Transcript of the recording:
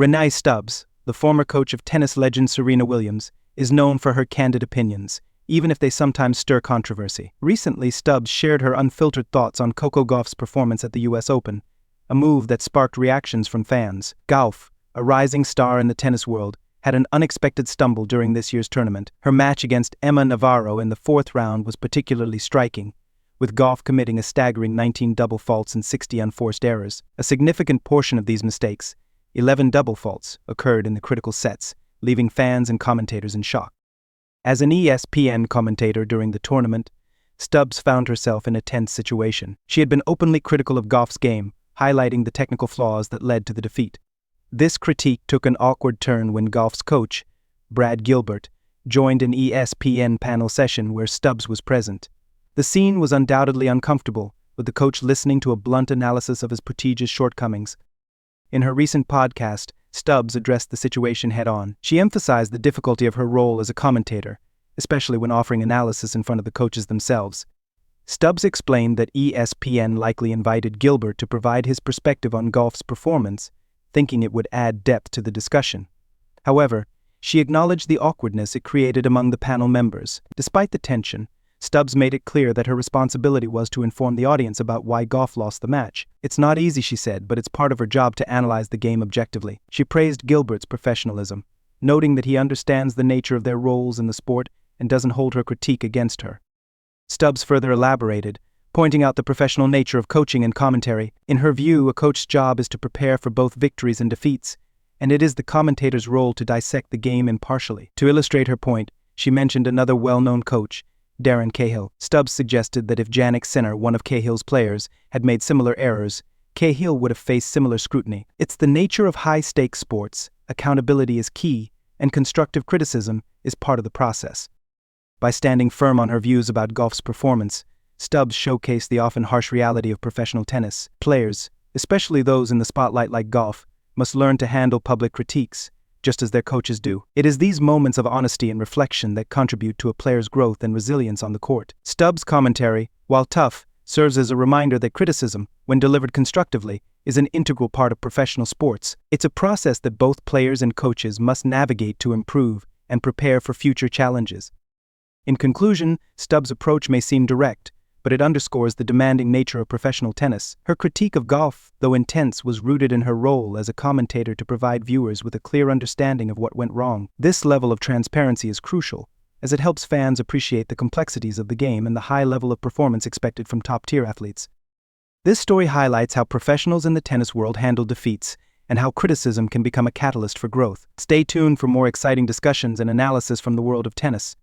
Rennae Stubbs, the former coach of tennis legend Serena Williams, is known for her candid opinions, even if they sometimes stir controversy. Recently, Stubbs shared her unfiltered thoughts on Coco Gauff's performance at the US Open, a move that sparked reactions from fans. Gauff, a rising star in the tennis world, had an unexpected stumble during this year's tournament. Her match against Emma Navarro in the fourth round was particularly striking, with Gauff committing a staggering 19 double faults and 60 unforced errors. A significant portion of these mistakes, 11 double faults, occurred in the critical sets, leaving fans and commentators in shock. As an ESPN commentator during the tournament, Stubbs found herself in a tense situation. She had been openly critical of Gauff's game, highlighting the technical flaws that led to the defeat. This critique took an awkward turn when Gauff's coach, Brad Gilbert, joined an ESPN panel session where Stubbs was present. The scene was undoubtedly uncomfortable, with the coach listening to a blunt analysis of his prodigious shortcomings. In her recent podcast, Stubbs addressed the situation head-on. She emphasized the difficulty of her role as a commentator, especially when offering analysis in front of the coaches themselves. Stubbs explained that ESPN likely invited Gilbert to provide his perspective on Gauff's performance, thinking it would add depth to the discussion. However, she acknowledged the awkwardness it created among the panel members. Despite the tension, Stubbs made it clear that her responsibility was to inform the audience about why Gauff lost the match. "It's not easy," she said, "but it's part of her job to analyze the game objectively." She praised Gilbert's professionalism, noting that he understands the nature of their roles in the sport and doesn't hold her critique against her. Stubbs further elaborated, pointing out the professional nature of coaching and commentary. In her view, a coach's job is to prepare for both victories and defeats, and it is the commentator's role to dissect the game impartially. To illustrate her point, she mentioned another well-known coach, Darren Cahill. Stubbs suggested that if Jannik Sinner, one of Cahill's players, had made similar errors, Cahill would have faced similar scrutiny. It's the nature of high-stakes sports. Accountability is key, and constructive criticism is part of the process. By standing firm on her views about Gauff's performance, Stubbs showcased the often harsh reality of professional tennis. Players, especially those in the spotlight like Gauff, must learn to handle public critiques, just as their coaches do. It is these moments of honesty and reflection that contribute to a player's growth and resilience on the court. Stubbs' commentary, while tough, serves as a reminder that criticism, when delivered constructively, is an integral part of professional sports. It's a process that both players and coaches must navigate to improve and prepare for future challenges. In conclusion, Stubbs' approach may seem direct, but it underscores the demanding nature of professional tennis. Her critique of Gauff, though intense, was rooted in her role as a commentator to provide viewers with a clear understanding of what went wrong. This level of transparency is crucial, as it helps fans appreciate the complexities of the game and the high level of performance expected from top-tier athletes. This story highlights how professionals in the tennis world handle defeats, and how criticism can become a catalyst for growth. Stay tuned for more exciting discussions and analysis from the world of tennis.